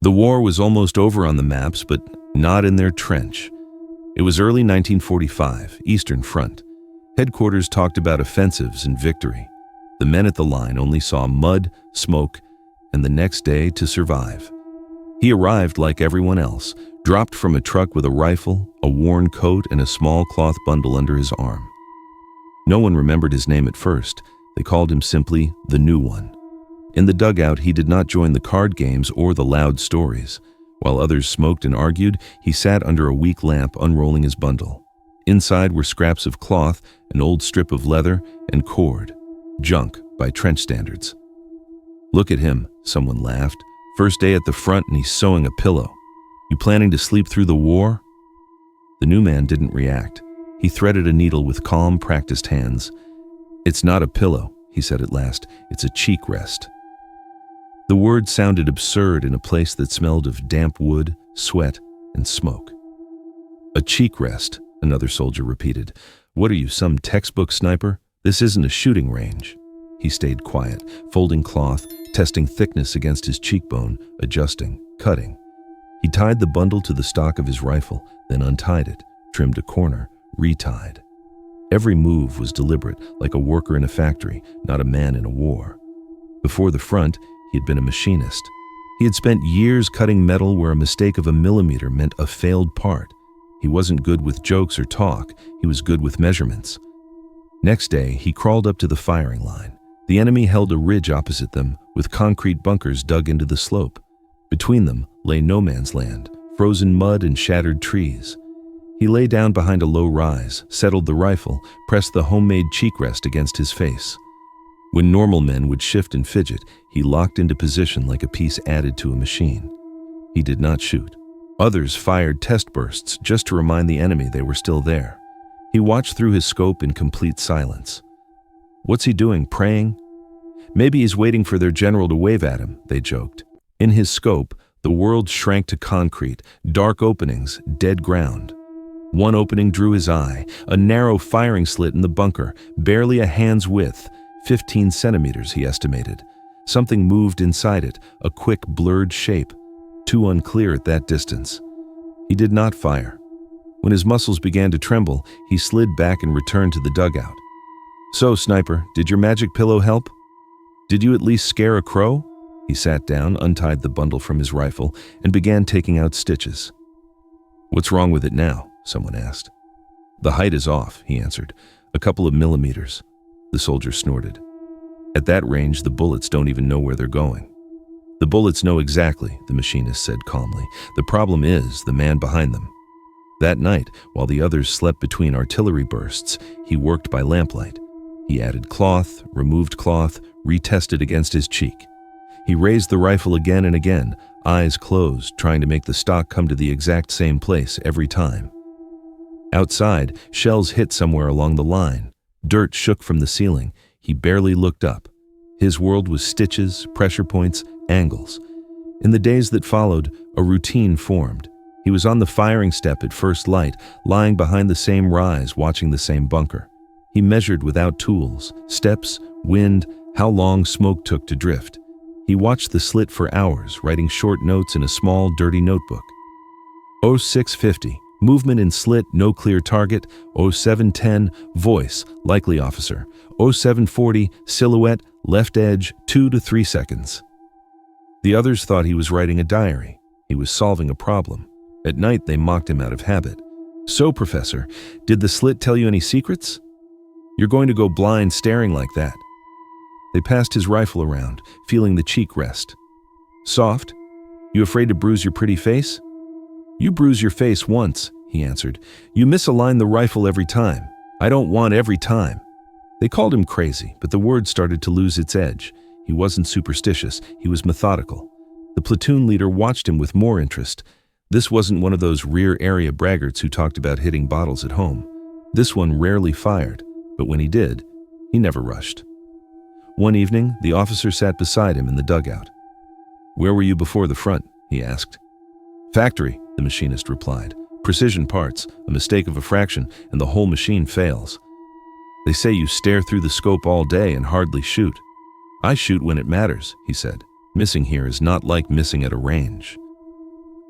The war was almost over on the maps, but not in their trench. It was early 1945, Eastern Front. Headquarters talked about offensives and victory. The men at the line only saw mud, smoke, and the next day to survive. He arrived like everyone else, dropped from a truck with a rifle, a worn coat, and a small cloth bundle under his arm. No one remembered his name at first. They called him simply the New One. In the dugout, he did not join the card games or the loud stories. While others smoked and argued, he sat under a weak lamp unrolling his bundle. Inside were scraps of cloth, an old strip of leather, and cord. Junk by trench standards. "Look at him," someone laughed. "First day at the front and he's sewing a pillow. You planning to sleep through the war?" The new man didn't react. He threaded a needle with calm, practiced hands. "It's not a pillow," he said at last. "It's a cheek rest." The word sounded absurd in a place that smelled of damp wood, sweat, and smoke. "A cheek rest," another soldier repeated. "What are you, some textbook sniper? This isn't a shooting range." He stayed quiet, folding cloth, testing thickness against his cheekbone, adjusting, cutting. He tied the bundle to the stock of his rifle, then untied it, trimmed a corner, retied. Every move was deliberate, like a worker in a factory, not a man in a war. Before the front, he had been a machinist. He had spent years cutting metal where a mistake of a millimeter meant a failed part. He wasn't good with jokes or talk, he was good with measurements. Next day, he crawled up to the firing line. The enemy held a ridge opposite them, with concrete bunkers dug into the slope. Between them lay no man's land, frozen mud and shattered trees. He lay down behind a low rise, settled the rifle, pressed the homemade cheek rest against his face. When normal men would shift and fidget, he locked into position like a piece added to a machine. He did not shoot. Others fired test bursts just to remind the enemy they were still there. He watched through his scope in complete silence. "What's he doing, praying?" "Maybe he's waiting for their general to wave at him," they joked. In his scope, the world shrank to concrete, dark openings, dead ground. One opening drew his eye, a narrow firing slit in the bunker, barely a hand's width, 15 centimeters, he estimated. Something moved inside it, a quick, blurred shape, too unclear at that distance. He did not fire. When his muscles began to tremble, he slid back and returned to the dugout. "So, sniper, did your magic pillow help? Did you at least scare a crow?" He sat down, untied the bundle from his rifle, and began taking out stitches. "What's wrong with it now?" someone asked. "The height is off," he answered. "A couple of millimeters." The soldier snorted. "At that range, the bullets don't even know where they're going." "The bullets know exactly," the machinist said calmly. "The problem is the man behind them." That night, while the others slept between artillery bursts, he worked by lamplight. He added cloth, removed cloth, retested against his cheek. He raised the rifle again and again, eyes closed, trying to make the stock come to the exact same place every time. Outside, shells hit somewhere along the line. Dirt shook from the ceiling. He barely looked up. His world was stitches, pressure points, angles. In the days that followed, a routine formed. He was on the firing step at first light, lying behind the same rise, watching the same bunker. He measured without tools, steps, wind, how long smoke took to drift. He watched the slit for hours, writing short notes in a small, dirty notebook. 0650, movement in slit, no clear target. 0710, voice, likely officer. 0740, silhouette, left edge, 2 to 3 seconds. The others thought he was writing a diary. He was solving a problem. At night, they mocked him out of habit. "So, Professor, did the slit tell you any secrets? You're going to go blind staring like that." They passed his rifle around, feeling the cheek rest. "Soft? You afraid to bruise your pretty face?" "You bruise your face once," he answered. "You misalign the rifle every time. I don't want every time." They called him crazy, but the word started to lose its edge. He wasn't superstitious, he was methodical. The platoon leader watched him with more interest. This wasn't one of those rear area braggarts who talked about hitting bottles at home. This one rarely fired, but when he did, he never rushed. One evening, the officer sat beside him in the dugout. "Where were you before the front?" he asked. "Factory," the machinist replied. "Precision parts, a mistake of a fraction, and the whole machine fails. They say you stare through the scope all day and hardly shoot." "I shoot when it matters," he said. "Missing here is not like missing at a range."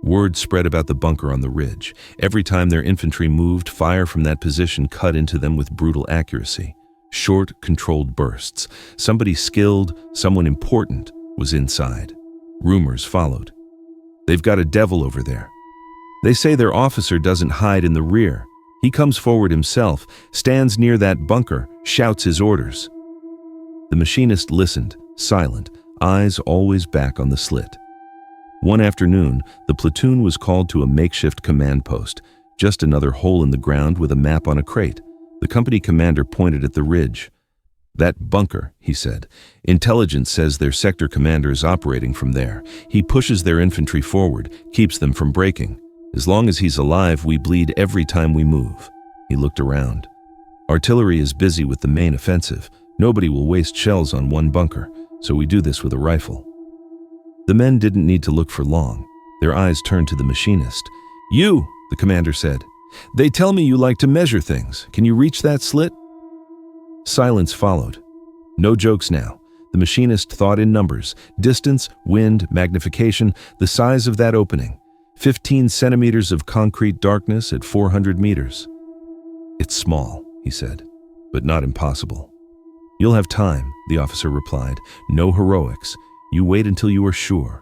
Word spread about the bunker on the ridge. Every time their infantry moved, fire from that position cut into them with brutal accuracy. Short, controlled bursts. Somebody skilled, someone important, was inside. Rumors followed. "They've got a devil over there. They say their officer doesn't hide in the rear. He comes forward himself, stands near that bunker, shouts his orders." The machinist listened, silent, eyes always back on the slit. One afternoon, the platoon was called to a makeshift command post, just another hole in the ground with a map on a crate. The company commander pointed at the ridge. "That bunker," he said. "Intelligence says their sector commander is operating from there. He pushes their infantry forward, keeps them from breaking. As long as he's alive, we bleed every time we move." He looked around. "Artillery is busy with the main offensive. Nobody will waste shells on one bunker, so we do this with a rifle." The men didn't need to look for long. Their eyes turned to the machinist. "You," the commander said. "They tell me you like to measure things. Can you reach that slit?" Silence followed. No jokes now. The machinist thought in numbers. Distance, wind, magnification, the size of that opening. 15 centimeters of concrete darkness at 400 meters. "It's small," he said, "but not impossible." "You'll have time," the officer replied. "No heroics. You wait until you are sure.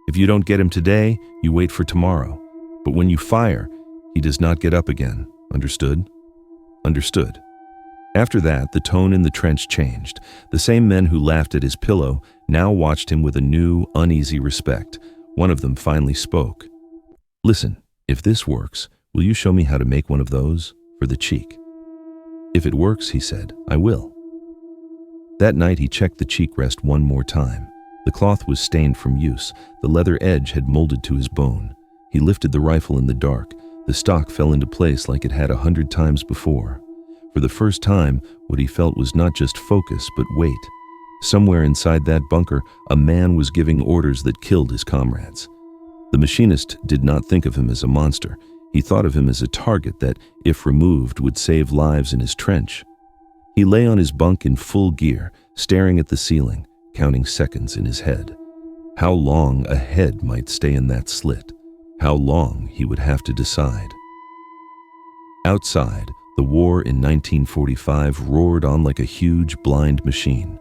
If you don't get him today, you wait for tomorrow. But when you fire, he does not get up again. Understood?" "Understood." After that, the tone in the trench changed. The same men who laughed at his pillow now watched him with a new, uneasy respect. One of them finally spoke. "Listen, if this works, will you show me how to make one of those for the cheek?" "If it works," he said, "I will." That night he checked the cheek rest one more time. The cloth was stained from use. The leather edge had molded to his bone. He lifted the rifle in the dark. The stock fell into place like it had 100 times before. For the first time, what he felt was not just focus, but weight. Somewhere inside that bunker, a man was giving orders that killed his comrades. The machinist did not think of him as a monster. He thought of him as a target that, if removed, would save lives in his trench. He lay on his bunk in full gear, staring at the ceiling, counting seconds in his head. How long a head might stay in that slit. How long he would have to decide. Outside, the war in 1945 roared on like a huge blind machine.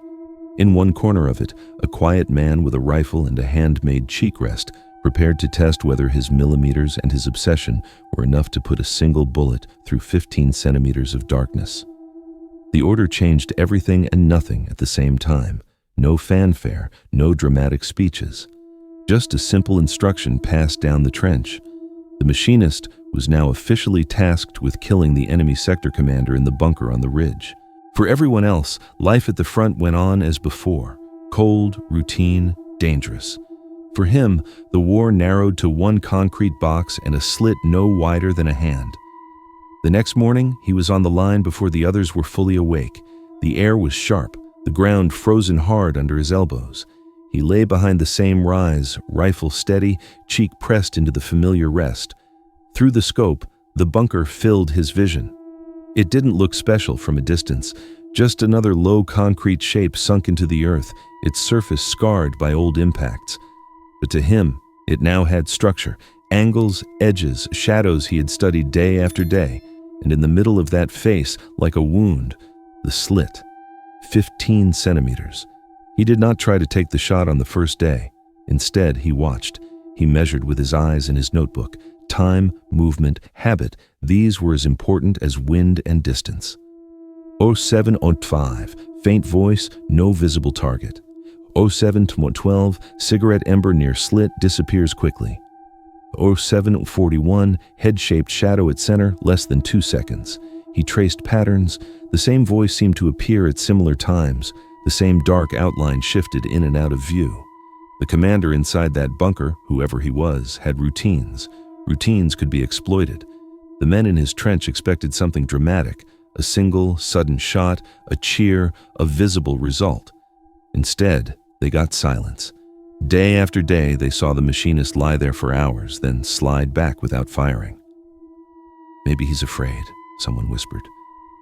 In one corner of it, a quiet man with a rifle and a handmade cheek rest prepared to test whether his millimeters and his obsession were enough to put a single bullet through 15 centimeters of darkness. The order changed everything and nothing at the same time. No fanfare, no dramatic speeches. Just a simple instruction passed down the trench. The machinist was now officially tasked with killing the enemy sector commander in the bunker on the ridge. For everyone else, life at the front went on as before, cold, routine, dangerous. For him, the war narrowed to one concrete box and a slit no wider than a hand. The next morning, he was on the line before the others were fully awake. The air was sharp, the ground frozen hard under his elbows. He lay behind the same rise, rifle steady, cheek pressed into the familiar rest. Through the scope, the bunker filled his vision. It didn't look special from a distance, just another low concrete shape sunk into the earth, its surface scarred by old impacts. But to him, it now had structure, angles, edges, shadows he had studied day after day, and in the middle of that face, like a wound, the slit. 15 centimeters. He did not try to take the shot on the first day. Instead, he watched. He measured with his eyes in his notebook. Time, movement, habit, these were as important as wind and distance. 07:05, faint voice, no visible target. 07:12, cigarette ember near slit disappears quickly. 07:41, head-shaped shadow at center, less than 2 seconds. He traced patterns. The same voice seemed to appear at similar times. The same dark outline shifted in and out of view. The commander inside that bunker, whoever he was, had routines. Routines could be exploited. The men in his trench expected something dramatic, a single, sudden shot, a cheer, a visible result. Instead, they got silence. Day after day, they saw the machinist lie there for hours, then slide back without firing. "Maybe he's afraid," someone whispered.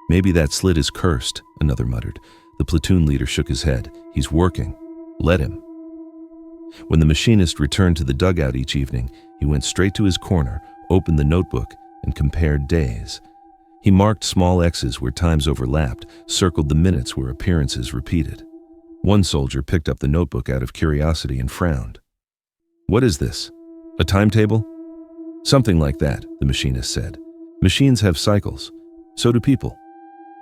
"Maybe that slit is cursed," another muttered. The platoon leader shook his head. "He's working. Let him." When the machinist returned to the dugout each evening, He went straight to his corner, opened the notebook, and compared days. He marked small X's where times overlapped, circled the minutes where appearances repeated. One soldier picked up the notebook out of curiosity and frowned. "What is this? A timetable?" "Something like that," the machinist said. "Machines have cycles. So do people."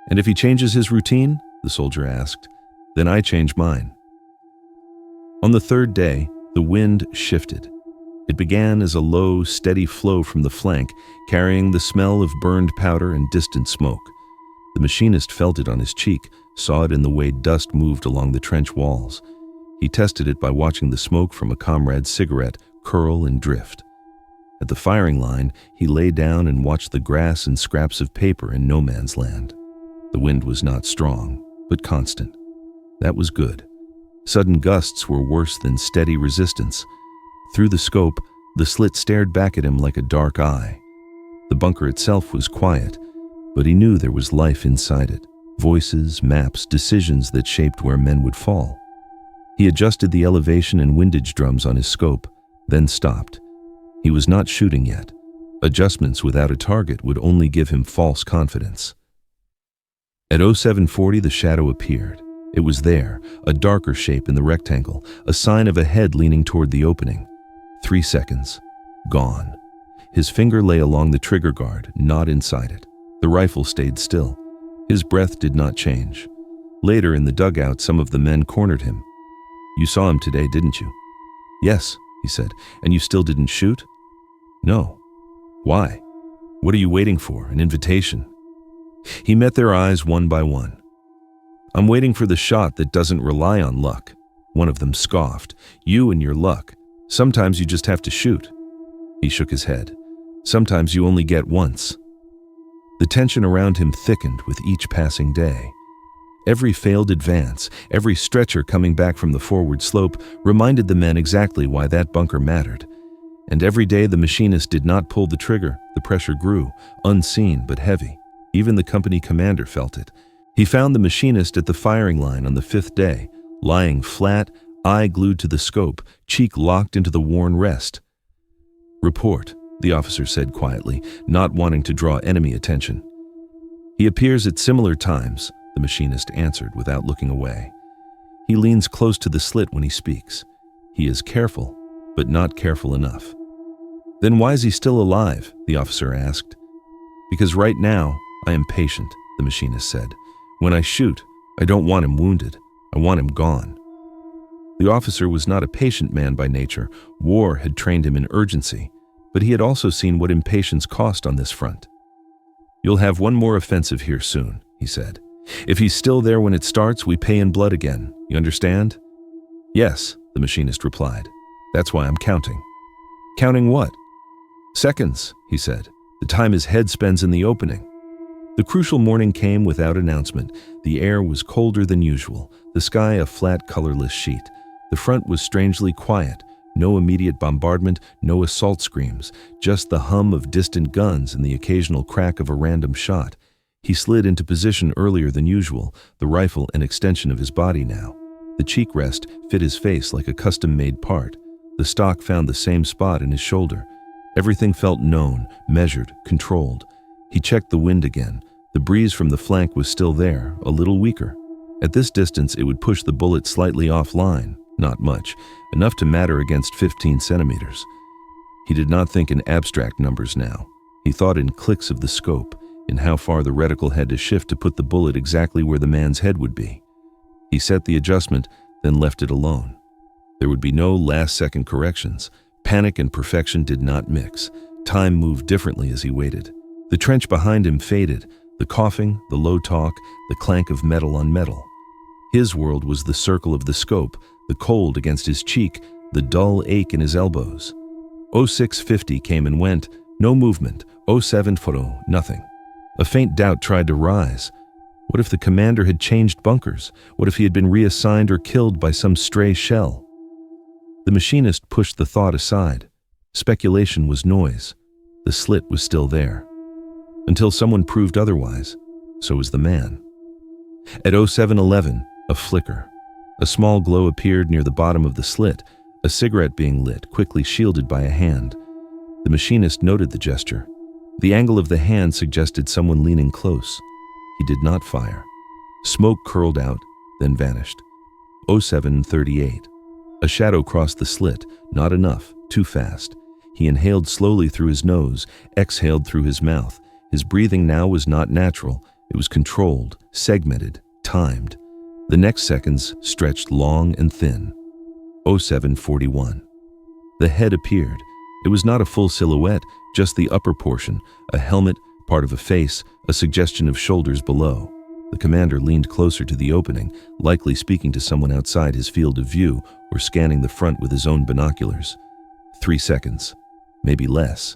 "And if he changes his routine?" the soldier asked. "Then I change mine." On the third day, the wind shifted. It began as a low, steady flow from the flank, carrying the smell of burned powder and distant smoke. The machinist felt it on his cheek, saw it in the way dust moved along the trench walls. He tested it by watching the smoke from a comrade's cigarette curl and drift. At the firing line, he lay down and watched the grass and scraps of paper in no man's land. The wind was not strong, but constant. That was good. Sudden gusts were worse than steady resistance. Through the scope, the slit stared back at him like a dark eye. The bunker itself was quiet, but he knew there was life inside it. Voices, maps, decisions that shaped where men would fall. He adjusted the elevation and windage drums on his scope, then stopped. He was not shooting yet. Adjustments without a target would only give him false confidence. At 0740, the shadow appeared. It was there, a darker shape in the rectangle, a sign of a head leaning toward the opening. 3 seconds. Gone. His finger lay along the trigger guard, not inside it. The rifle stayed still. His breath did not change. Later in the dugout, some of the men cornered him. "You saw him today, didn't you?" "Yes," he said. "And you still didn't shoot?" "No." "Why? What are you waiting for? An invitation?" He met their eyes one by one. "I'm waiting for the shot that doesn't rely on luck." One of them scoffed. "You and your luck. Sometimes you just have to shoot." He shook his head. "Sometimes you only get once." The tension around him thickened with each passing day. Every failed advance, every stretcher coming back from the forward slope reminded the men exactly why that bunker mattered. And every day the machinist did not pull the trigger, the pressure grew, unseen but heavy. Even the company commander felt it. He found the machinist at the firing line on the 5th day, lying flat, eye glued to the scope, cheek locked into the worn rest. "Report," the officer said quietly, not wanting to draw enemy attention. "He appears at similar times," the machinist answered without looking away. "He leans close to the slit when he speaks. He is careful, but not careful enough." "Then why is he still alive?" the officer asked. "Because right now, I am patient," the machinist said. "When I shoot, I don't want him wounded. I want him gone." The officer was not a patient man by nature. War had trained him in urgency, but he had also seen what impatience cost on this front. "You'll have one more offensive here soon," he said. "If he's still there when it starts, we pay in blood again. You understand?" "Yes," the machinist replied. "That's why I'm counting." "Counting what?" "Seconds," he said. "The time his head spends in the opening." The crucial morning came without announcement. The air was colder than usual, the sky a flat, colorless sheet. The front was strangely quiet. No immediate bombardment, no assault screams, just the hum of distant guns and the occasional crack of a random shot. He slid into position earlier than usual, the rifle an extension of his body now. The cheek rest fit his face like a custom-made part. The stock found the same spot in his shoulder. Everything felt known, measured, controlled. He checked the wind again. The breeze from the flank was still there, a little weaker. At this distance, it would push the bullet slightly offline, not much, enough to matter against 15 centimeters. He did not think in abstract numbers now. He thought in clicks of the scope, in how far the reticle had to shift to put the bullet exactly where the man's head would be. He set the adjustment, then left it alone. There would be no last-second corrections. Panic and perfection did not mix. Time moved differently as he waited. The trench behind him faded, the coughing, the low talk, the clank of metal on metal. His world was the circle of the scope, the cold against his cheek, the dull ache in his elbows. 0650 came and went, no movement. 0740, nothing. A faint doubt tried to rise. What if the commander had changed bunkers? What if he had been reassigned or killed by some stray shell? The machinist pushed the thought aside. Speculation was noise. The slit was still there. Until someone proved otherwise, so was the man. At 0711, a flicker. A small glow appeared near the bottom of the slit, a cigarette being lit, quickly shielded by a hand. The machinist noted the gesture. The angle of the hand suggested someone leaning close. He did not fire. Smoke curled out, then vanished. 07:38. A shadow crossed the slit, not enough, too fast. He inhaled slowly through his nose, exhaled through his mouth. His breathing now was not natural. It was controlled, segmented, timed. The next seconds stretched long and thin. 07:41. The head appeared. It was not a full silhouette, just the upper portion, a helmet, part of a face, a suggestion of shoulders below. The commander leaned closer to the opening, likely speaking to someone outside his field of view or scanning the front with his own binoculars. 3 seconds, maybe less.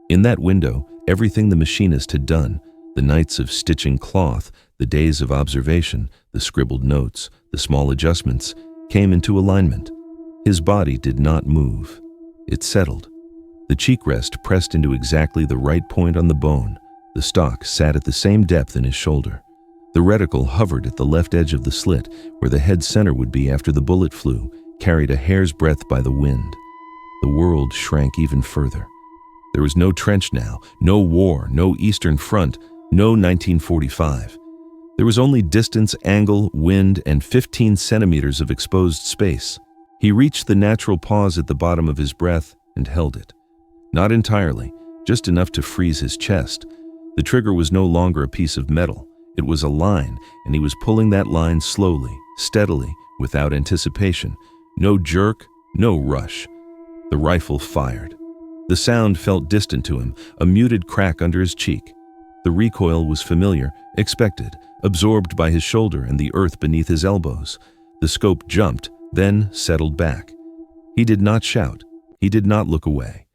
In that window, everything the machinist had done, the nights of stitching cloth, the days of observation, the scribbled notes, the small adjustments, came into alignment. His body did not move. It settled. The cheek rest pressed into exactly the right point on the bone. The stock sat at the same depth in his shoulder. The reticle hovered at the left edge of the slit, where the head center would be after the bullet flew, carried a hair's breadth by the wind. The world shrank even further. There was no trench now, no war, no Eastern Front, no 1945. There was only distance, angle, wind, and 15 centimeters of exposed space. He reached the natural pause at the bottom of his breath and held it. Not entirely, just enough to freeze his chest. The trigger was no longer a piece of metal. It was a line, and he was pulling that line slowly, steadily, without anticipation. No jerk, no rush. The rifle fired. The sound felt distant to him, a muted crack under his cheek. The recoil was familiar, expected, absorbed by his shoulder and the earth beneath his elbows. The scope jumped, then settled back. He did not shout. He did not look away.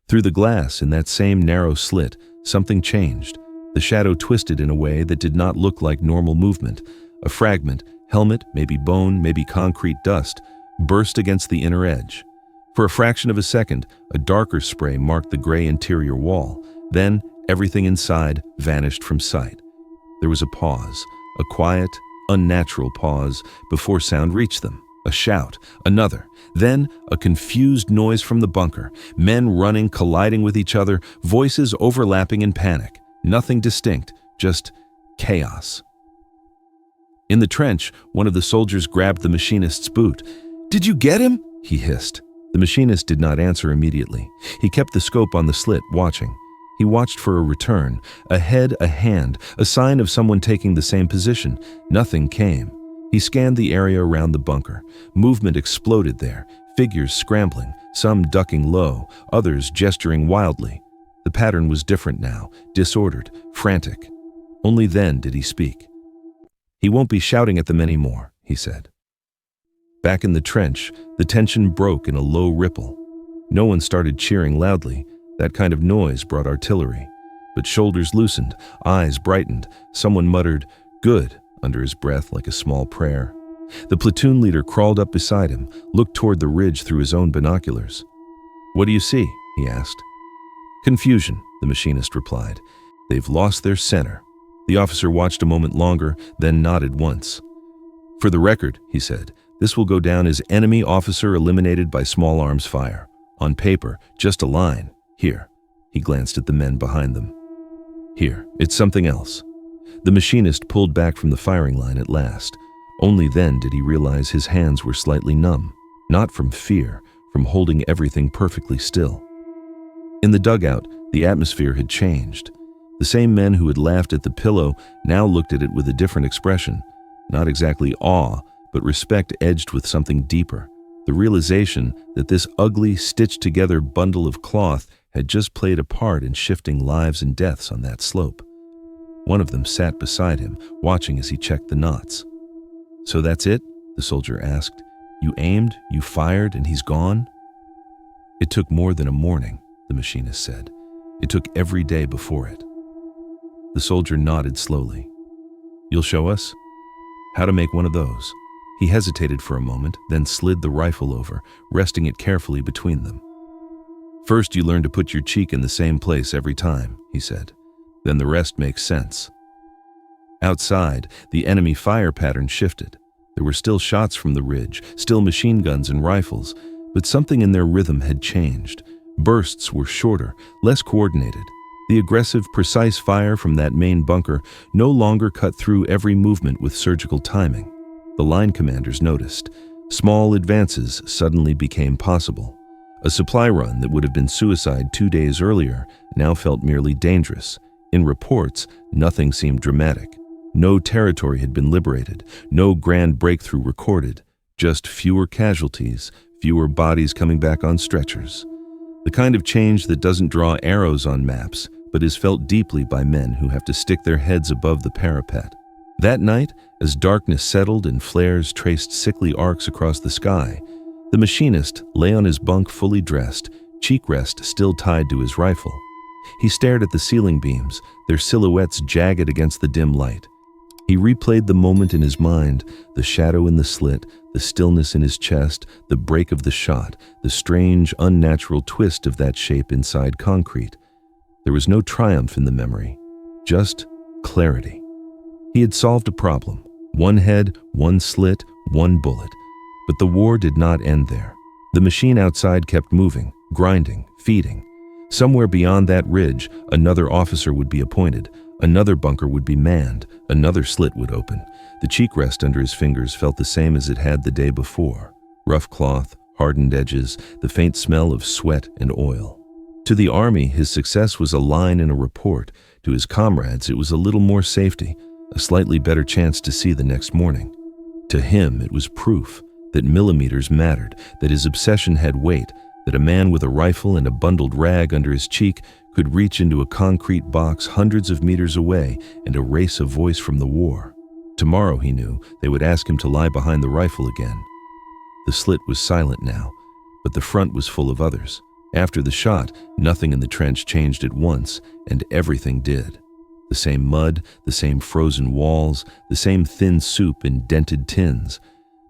Through the glass in that same narrow slit, something changed. The shadow twisted in a way that did not look like normal movement. A fragment, helmet, maybe bone, maybe concrete dust, burst against the inner edge. For a fraction of a second, a darker spray marked the gray interior wall. Then, everything inside vanished from sight. There was a pause, a quiet, unnatural pause before sound reached them. A shout, another, then a confused noise from the bunker, men running, colliding with each other, voices overlapping in panic. Nothing distinct, just chaos. In the trench, one of the soldiers grabbed the machinist's boot. "Did you get him?" he hissed. The machinist did not answer immediately. He kept the scope on the slit, watching. He watched for a return, a head, a hand, a sign of someone taking the same position. Nothing came. He scanned the area around the bunker. Movement exploded there, figures scrambling, some ducking low, others gesturing wildly. The pattern was different now, disordered, frantic. Only then did he speak. "He won't be shouting at them anymore," he said. Back in the trench, the tension broke in a low ripple. No one started cheering loudly. That kind of noise brought artillery. But shoulders loosened, eyes brightened. Someone muttered, "Good," under his breath like a small prayer. The platoon leader crawled up beside him, looked toward the ridge through his own binoculars. "What do you see?" he asked. "Confusion," the machinist replied. "They've lost their center." The officer watched a moment longer, then nodded once. "For the record," he said, "this will go down as enemy officer eliminated by small arms fire. On paper, just a line. Here." He glanced at the men behind them. "Here, it's something else." The machinist pulled back from the firing line at last. Only then did he realize his hands were slightly numb, not from fear, from holding everything perfectly still. In the dugout, the atmosphere had changed. The same men who had laughed at the pillow now looked at it with a different expression, not exactly awe, but respect edged with something deeper, the realization that this ugly, stitched-together bundle of cloth had just played a part in shifting lives and deaths on that slope. One of them sat beside him, watching as he checked the knots. "So that's it?" the soldier asked. "You aimed, you fired, and he's gone?" "It took more than a morning," the machinist said. "It took every day before it." The soldier nodded slowly. "You'll show us?" "How to make one of those." He hesitated for a moment, then slid the rifle over, resting it carefully between them. "First, you learn to put your cheek in the same place every time," he said. "Then the rest makes sense." Outside, the enemy fire pattern shifted. There were still shots from the ridge, still machine guns and rifles, but something in their rhythm had changed. Bursts were shorter, less coordinated. The aggressive, precise fire from that main bunker no longer cut through every movement with surgical timing. The line commanders noticed. Small advances suddenly became possible. A supply run that would have been suicide 2 days earlier now felt merely dangerous. In reports, nothing seemed dramatic. No territory had been liberated, no grand breakthrough recorded, just fewer casualties, fewer bodies coming back on stretchers. The kind of change that doesn't draw arrows on maps, but is felt deeply by men who have to stick their heads above the parapet. That night, as darkness settled and flares traced sickly arcs across the sky, the machinist lay on his bunk fully dressed, cheek rest still tied to his rifle. He stared at the ceiling beams, their silhouettes jagged against the dim light. He replayed the moment in his mind, the shadow in the slit, the stillness in his chest, the break of the shot, the strange, unnatural twist of that shape inside concrete. There was no triumph in the memory, just clarity. He had solved a problem. One head, one slit, one bullet. But the war did not end there. The machine outside kept moving, grinding, feeding. Somewhere beyond that ridge, another officer would be appointed. Another bunker would be manned. Another slit would open. The cheek rest under his fingers felt the same as it had the day before. Rough cloth, hardened edges, the faint smell of sweat and oil. To the army, his success was a line in a report. To his comrades, it was a little more safety, a slightly better chance to see the next morning. To him, it was proof that millimeters mattered, that his obsession had weight, that a man with a rifle and a bundled rag under his cheek could reach into a concrete box hundreds of meters away and erase a voice from the war. Tomorrow, he knew, they would ask him to lie behind the rifle again. The slit was silent now, but the front was full of others. After the shot, nothing in the trench changed at once, and everything did. The same mud, the same frozen walls, the same thin soup in dented tins.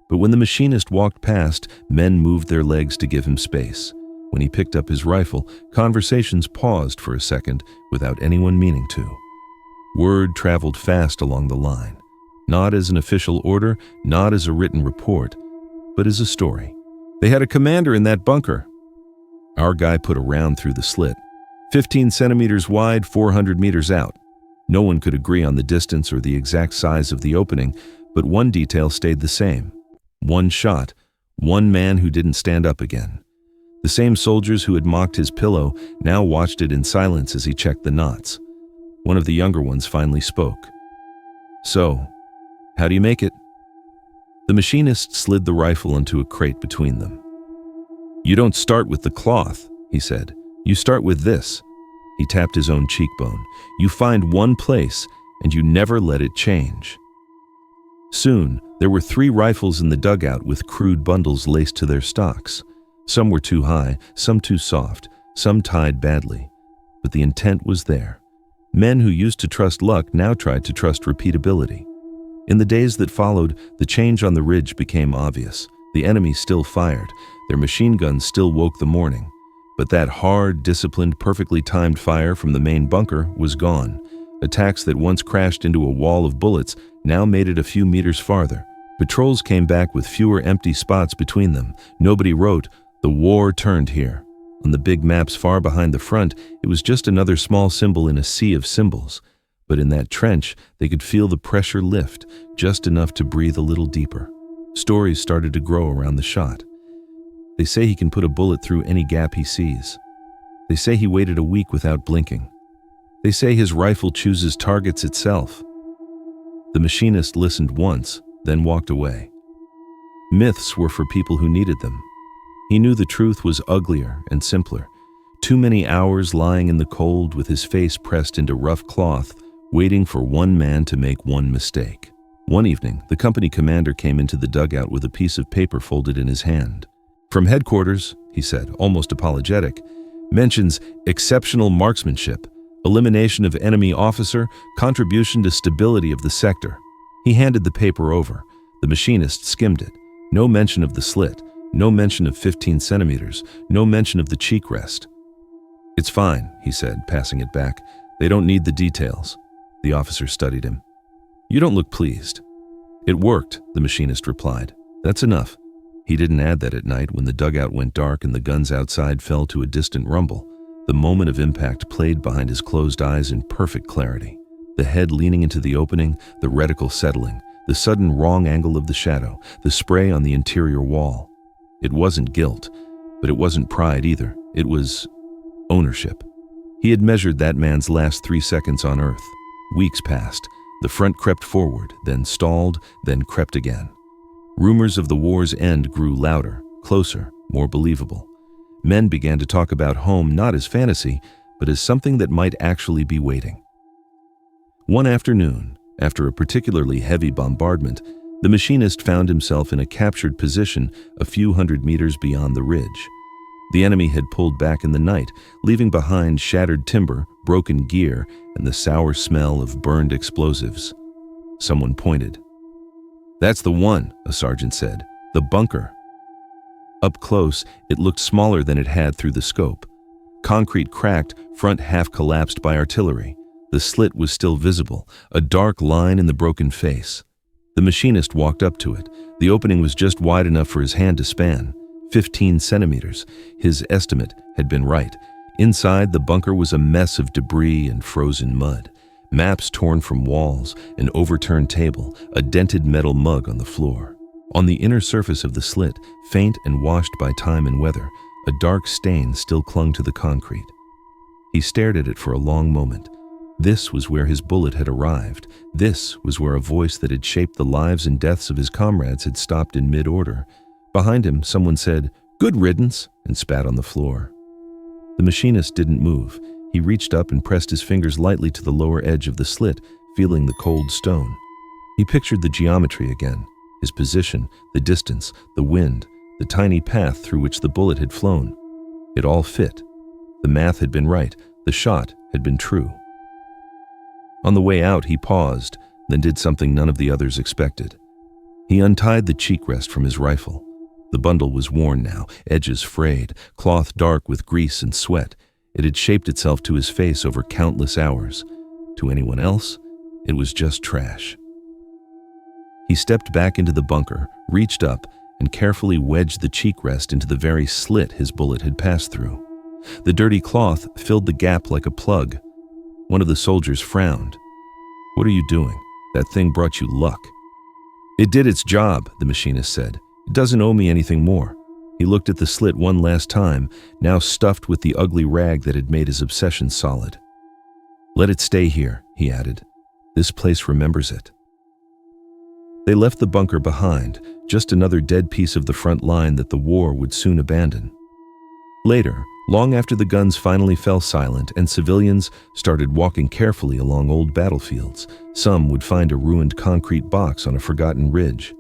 But when the machinist walked past, men moved their legs to give him space. When he picked up his rifle, conversations paused for a second without anyone meaning to. Word traveled fast along the line, not as an official order, not as a written report, but as a story. They had a commander in that bunker. Our guy put a round through the slit, 15 centimeters wide, 400 meters out. No one could agree on the distance or the exact size of the opening, but one detail stayed the same. One shot, one man who didn't stand up again. The same soldiers who had mocked his pillow now watched it in silence as he checked the knots. One of the younger ones finally spoke. "So, how do you make it?" The machinist slid the rifle into a crate between them. "You don't start with the cloth," he said. "You start with this." He tapped his own cheekbone. "You find one place, and you never let it change." Soon, there were 3 rifles in the dugout with crude bundles laced to their stocks. Some were too high, some too soft, some tied badly. But the intent was there. Men who used to trust luck now tried to trust repeatability. In the days that followed, the change on the ridge became obvious. The enemy still fired. Their machine guns still woke the morning. But that hard, disciplined, perfectly timed fire from the main bunker was gone. Attacks that once crashed into a wall of bullets now made it a few meters farther. Patrols came back with fewer empty spots between them. Nobody wrote, "The war turned here." On the big maps far behind the front, it was just another small symbol in a sea of symbols. But in that trench, they could feel the pressure lift, just enough to breathe a little deeper. Stories started to grow around the shot. They say he can put a bullet through any gap he sees. They say he waited a week without blinking. They say his rifle chooses targets itself. The machinist listened once, then walked away. Myths were for people who needed them. He knew the truth was uglier and simpler. Too many hours lying in the cold with his face pressed into rough cloth, waiting for one man to make one mistake. One evening, the company commander came into the dugout with a piece of paper folded in his hand. "From headquarters," he said, almost apologetic, "mentions exceptional marksmanship, elimination of enemy officer, contribution to stability of the sector." He handed the paper over. The machinist skimmed it. No mention of the slit, no mention of 15 centimeters, no mention of the cheek rest. "It's fine," he said, passing it back. "They don't need the details." The officer studied him. "You don't look pleased." "It worked," the machinist replied. "That's enough." He didn't add that at night when the dugout went dark and the guns outside fell to a distant rumble. The moment of impact played behind his closed eyes in perfect clarity. The head leaning into the opening, the reticle settling, the sudden wrong angle of the shadow, the spray on the interior wall. It wasn't guilt, but it wasn't pride either. It was ownership. He had measured that man's last 3 seconds on Earth. Weeks passed. The front crept forward, then stalled, then crept again. Rumors of the war's end grew louder, closer, more believable. Men began to talk about home not as fantasy, but as something that might actually be waiting. One afternoon, after a particularly heavy bombardment, the machinist found himself in a captured position a few hundred meters beyond the ridge. The enemy had pulled back in the night, leaving behind shattered timber, broken gear, and the sour smell of burned explosives. Someone pointed. "That's the one," a sergeant said. "The bunker." Up close, it looked smaller than it had through the scope. Concrete cracked, front half collapsed by artillery. The slit was still visible, a dark line in the broken face. The machinist walked up to it. The opening was just wide enough for his hand to span. 15 centimeters. His estimate had been right. Inside, the bunker was a mess of debris and frozen mud. Maps torn from walls, an overturned table, a dented metal mug on the floor. On the inner surface of the slit, faint and washed by time and weather, a dark stain still clung to the concrete. He stared at it for a long moment. This was where his bullet had arrived. This was where a voice that had shaped the lives and deaths of his comrades had stopped in mid-order. Behind him, someone said, "Good riddance," and spat on the floor. The machinist didn't move. He reached up and pressed his fingers lightly to the lower edge of the slit, feeling the cold stone. He pictured the geometry again, his position, the distance, the wind, the tiny path through which the bullet had flown. It all fit. The math had been right. The shot had been true. On the way out, he paused, then did something none of the others expected. He untied the cheek rest from his rifle. The bundle was worn now, edges frayed, cloth dark with grease and sweat. It had shaped itself to his face over countless hours. To anyone else, it was just trash. He stepped back into the bunker, reached up, and carefully wedged the cheek rest into the very slit his bullet had passed through. The dirty cloth filled the gap like a plug. One of the soldiers frowned. "What are you doing? That thing brought you luck." "It did its job," the machinist said. "It doesn't owe me anything more." He looked at the slit one last time, now stuffed with the ugly rag that had made his obsession solid. "Let it stay here," he added. "This place remembers it." They left the bunker behind, just another dead piece of the front line that the war would soon abandon. Later, long after the guns finally fell silent and civilians started walking carefully along old battlefields, some would find a ruined concrete box on a forgotten ridge.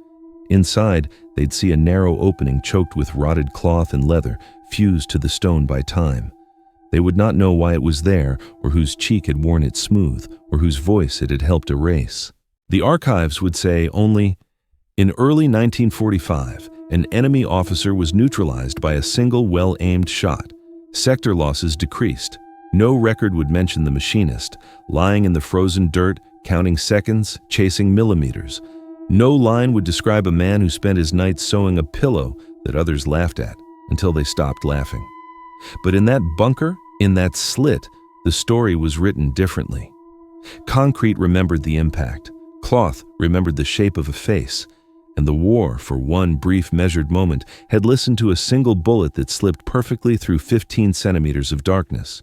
Inside, they'd see a narrow opening choked with rotted cloth and leather, fused to the stone by time. They would not know why it was there, or whose cheek had worn it smooth, or whose voice it had helped erase. The archives would say only, "In early 1945, an enemy officer was neutralized by a single well-aimed shot. Sector losses decreased. No record would mention the machinist, lying in the frozen dirt, counting seconds, chasing millimeters. No line would describe a man who spent his nights sewing a pillow that others laughed at, until they stopped laughing. But in that bunker, in that slit, the story was written differently. Concrete remembered the impact. Cloth remembered the shape of a face. And the war, for one brief measured moment, had listened to a single bullet that slipped perfectly through 15 centimeters of darkness.